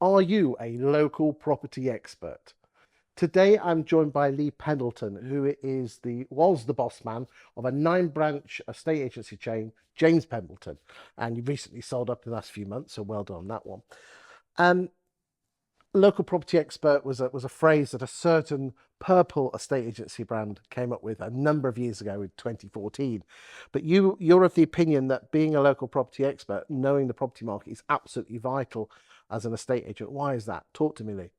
Are you a local property expert? Today I'm joined by Lee Pendleton, who was the boss man of a 9 branch estate agency chain, James Pendleton, and you recently sold up in the last few months, so well done on that one. Um, Local property expert was a phrase that a certain purple estate agency brand came up with a number of years ago in 2014. But you're of the opinion that being a local property expert, knowing the property market is absolutely vital as an estate agent. Why is that? Talk to me, Lee.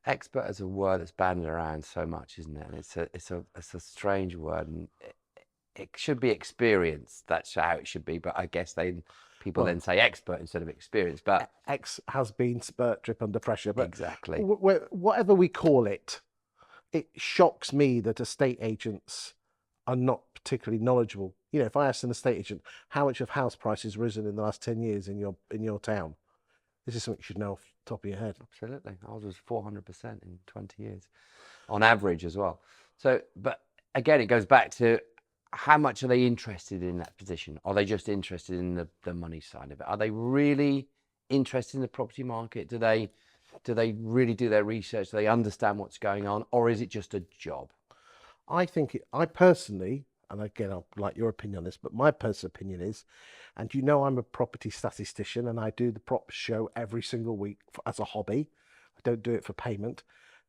Expert is a word that's bandied around so much, isn't it? And it's a strange word, and it should be experience. That's how it should be. But I guess people Well, then say expert instead of experience. But X has been spurt drip under pressure, but exactly, whatever we call it, it shocks me that estate agents are not particularly knowledgeable. If I asked an estate agent how much of house prices risen in the last 10 years in your town, this is something you should know off the top of your head. absolutely. Ours was 400% in 20 years, on average as well. So, but again, it goes back to how much are they interested in that position? Are they just interested in the money side of it? Are they really interested in the property market? Do they really do their research? Do they understand what's going on, or is it just a job? I personally, and again, I'd like your opinion on this, but my personal opinion is, and I'm a property statistician and I do the prop show every single week as a hobby. I don't do it for payment.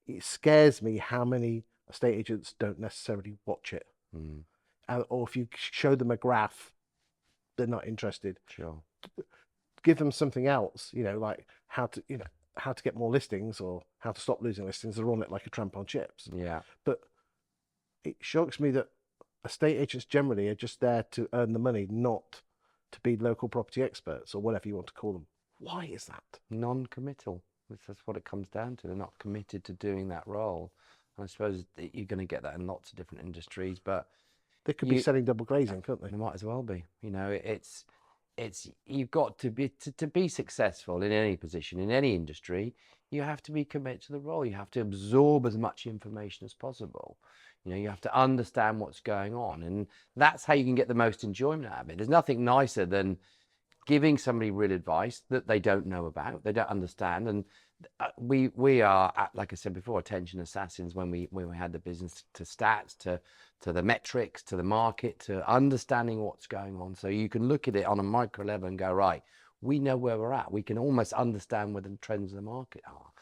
It scares me how many estate agents don't necessarily watch it. Mm, Or if you show them a graph, they're not interested. sure. Give them something else, like how to get more listings or how to stop losing listings. They're on it like a tramp on chips. Yeah. But it shocks me that estate agents generally are just there to earn the money, not to be local property experts or whatever you want to call them. Why is that? Non-committal. That's what it comes down to. They're not committed to doing that role. And I suppose that you're going to get that in lots of different industries, but They could be you selling double glazing, couldn't they they? might as well be. It's you've got to be successful in any position in any industry. You have to be committed to the role. You have to absorb as much information as possible. You have to understand what's going on, and that's how you can get the most enjoyment out of it. There's nothing nicer than giving somebody real advice that they don't know about, they don't understand. And we are, like I said before, attention assassins when we had the business, to stats, to the metrics, to the market, to understanding what's going on. So you can look at it on a micro level and go, right, we know where we're at. We can almost understand where the trends of the market are.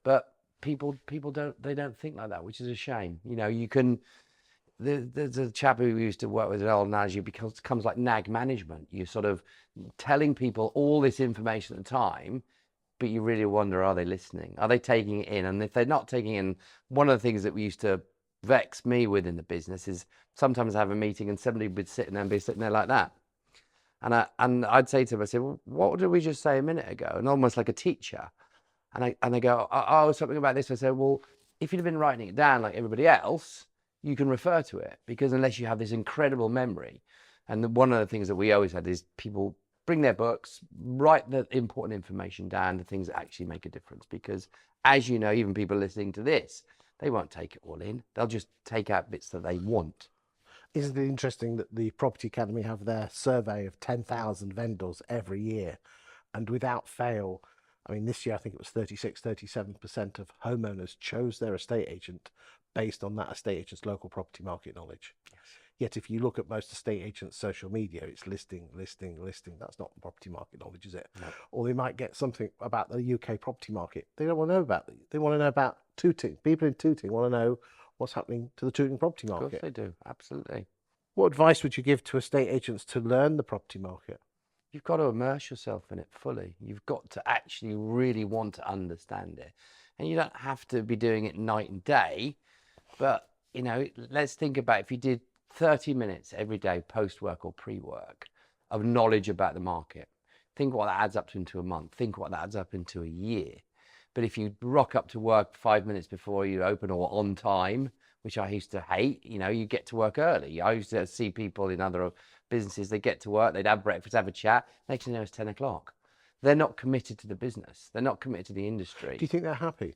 But people don't think like that, which is a shame. You can. There's a chap who we used to work with, an old analogy, because it comes like nag management. You're sort of telling people all this information at the time, but you really wonder, are they listening? Are they taking it in? And if they're not taking in, one of the things that we used to vex me with in the business is sometimes I have a meeting and somebody would be sitting there like that. And I'd say to them, I said, well, what did we just say a minute ago? And almost like a teacher. And they go, oh, something about this. I said, well, if you'd have been writing it down like everybody else, you can refer to it, because unless you have this incredible memory. And one of the things that we always had is people bring their books, write the important information down, the things that actually make a difference. Because as you know, even people listening to this, they won't take it all in. They'll just take out bits that they want. Isn't it interesting that the Property Academy have their survey of 10,000 vendors every year? And without fail, I mean, this year I think it was 37% of homeowners chose their estate agent based on that estate agent's local property market knowledge. Yes. Yet, if you look at most estate agents' social media, it's listing, listing, listing. That's not property market knowledge, is it? No. Or they might get something about the UK property market. They don't want to know about it. They want to know about Tooting. People in Tooting want to know what's happening to the Tooting property Of course market. they do. Absolutely. What advice would you give to estate agents to learn the property market? You've got to immerse yourself in it fully. You've got to actually really want to understand it. And you don't have to be doing it night and day, but let's think about, if you did 30 minutes every day, post work or pre work, of knowledge about the market. Think what that adds up to into a month. Think what that adds up into a year. But if you rock up to work 5 minutes before you open, or on time, which I used to hate, you get to work early. I used to see people in other businesses, they get to work, they'd have breakfast, have a chat. Next thing you know, it's 10 o'clock. They're not committed to the business. They're not committed to the industry. Do you think they're happy?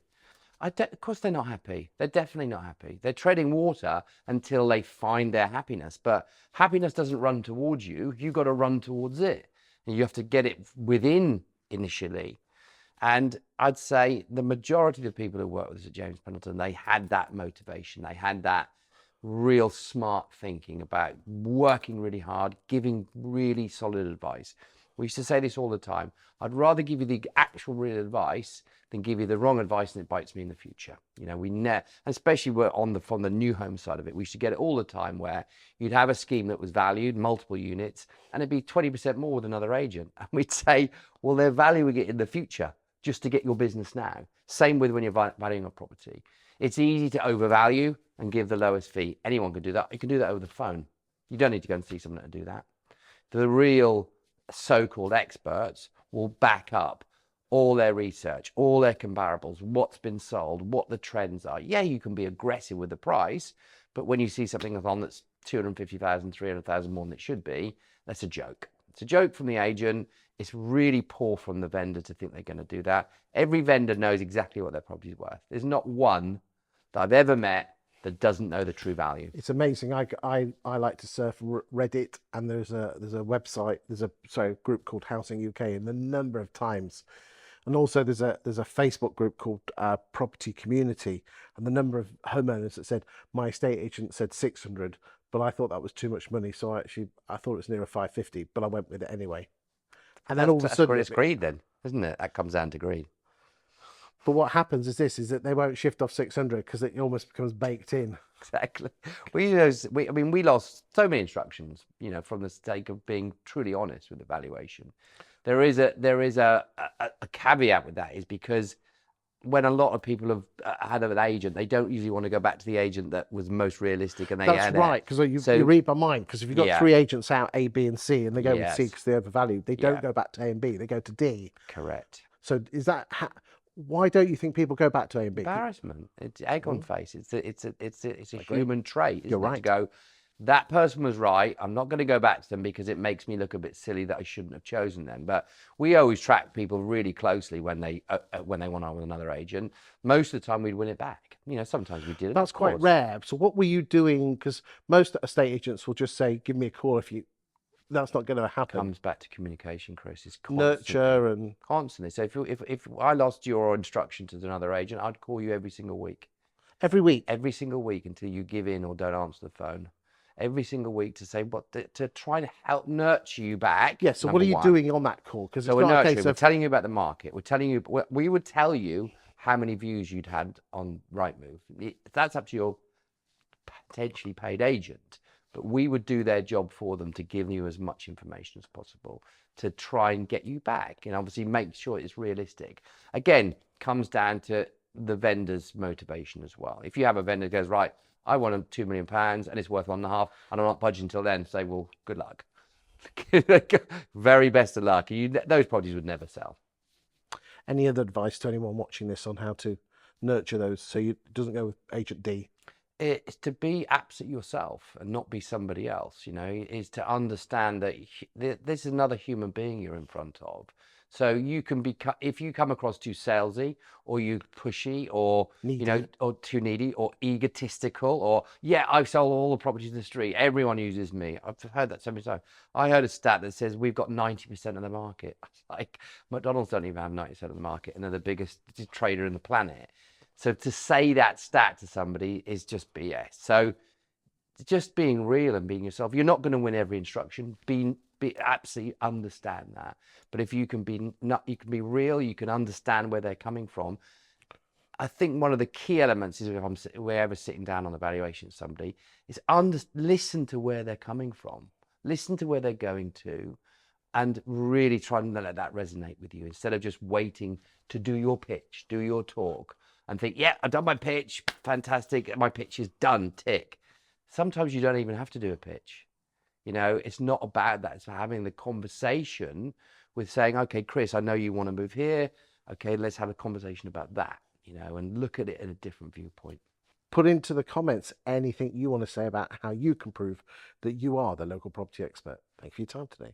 Of course, they're not happy. They're definitely not happy. They're treading water until they find their happiness. But happiness doesn't run towards you. You've got to run towards it. And you have to get it within initially. And I'd say the majority of the people who work with us at James Pendleton, they had that motivation. They had that real smart thinking about working really hard, giving really solid advice. We used to say this all the time. I'd rather give you the actual real advice than give you the wrong advice and it bites me in the future. You know, especially from the new home side of it, we used to get it all the time where you'd have a scheme that was valued, multiple units, and it'd be 20% more with another agent. And we'd say, well, they're valuing it in the future just to get your business now. Same with when you're valuing a property. It's easy to overvalue and give the lowest fee. Anyone can do that. You can do that over the phone. You don't need to go and see someone to do that. The real so-called experts will back up all their research, all their comparables, what's been sold, what the trends are. Yeah, you can be aggressive with the price, but when you see something on that's 250,000, 300,000 more than it should be, that's a joke. It's a joke from the agent. It's really poor from the vendor to think they're going to do that. Every vendor knows exactly what their property is worth. There's not one that I've ever met that doesn't know the true value. It's amazing. I like to surf Reddit, and there's a website, group called Housing UK, and the number of times, and also there's a Facebook group called Property Community, and the number of homeowners that said my estate agent said 600, but I thought that was too much money, so I thought it was nearer 550, but I went with it anyway. And then all of a sudden, it's greed, then, isn't it? That comes down to greed. But what happens is that they won't shift off 600 because it almost becomes baked in. Exactly. We lost so many instructions, you know, from the sake of being truly honest with the valuation. There is a caveat with that, is because when a lot of people have had an agent, they don't usually want to go back to the agent that was most realistic. And that's right, because you read my mind. Because if you've got 3 agents out, A, B, and C, and they go with C because they overvalued, they don't go back to A and B. They go to D. Correct. So is that why don't you think people go back to A and B? Embarrassment. It's egg on face. It's a human trait. You're right. To go, that person was right. I'm not going to go back to them because it makes me look a bit silly that I shouldn't have chosen them. But we always track people really closely when they went on with another agent. Most of the time, we'd win it back. You know, sometimes we did. That's quite rare. So what were you doing? Because most estate agents will just say, "Give me a call if you." That's not going to happen. Comes back to communication, Chris. It's nurture and constantly. So if I lost your instruction to another agent, I'd call you every single week. Every week. Every single week until you give in or don't answer the phone. Every single week to say to try to help nurture you back. Yeah. So what are you doing on that call? Because so we're telling you about the market. We're telling you. We would tell you how many views you'd had on Rightmove. That's up to your potentially paid agent. But we would do their job for them to give you as much information as possible to try and get you back, and obviously make sure it's realistic. Again, comes down to the vendor's motivation as well. If you have a vendor that goes, right, I want £2 million and it's worth 1.5, and I'm not budging until then, say, well, good luck. Very best of luck. Those properties would never sell. Any other advice to anyone watching this on how to nurture those so it doesn't go with agent D? It's to be absolute yourself and not be somebody else, you know, is to understand that this is another human being you're in front of. So you can be, if you come across too salesy or you pushy or, needy. You know, or too needy or egotistical or, yeah, I've sold all the properties in the street. Everyone uses me. I've heard that so many times. I heard a stat that says we've got 90% of the market. Like McDonald's don't even have 90% of the market and they're the biggest trader in the planet. So to say that stat to somebody is just BS. So just being real and being yourself. You're not going to win every instruction. Be absolutely understand that. But if you can be real, you can understand where they're coming from. I think one of the key elements is if we're ever sitting down on the valuation of somebody is listen to where they're coming from. Listen to where they're going to. And really try and let that resonate with you instead of just waiting to do your pitch, do your talk. And think, yeah, I've done my pitch, fantastic, my pitch is done, tick. Sometimes you don't even have to do a pitch. You know, it's not about that. It's having the conversation with saying, okay, Chris, I know you want to move here. Okay, let's have a conversation about that, you know, and look at it in a different viewpoint. Put into the comments anything you want to say about how you can prove that you are the local property expert. Thank you for your time today.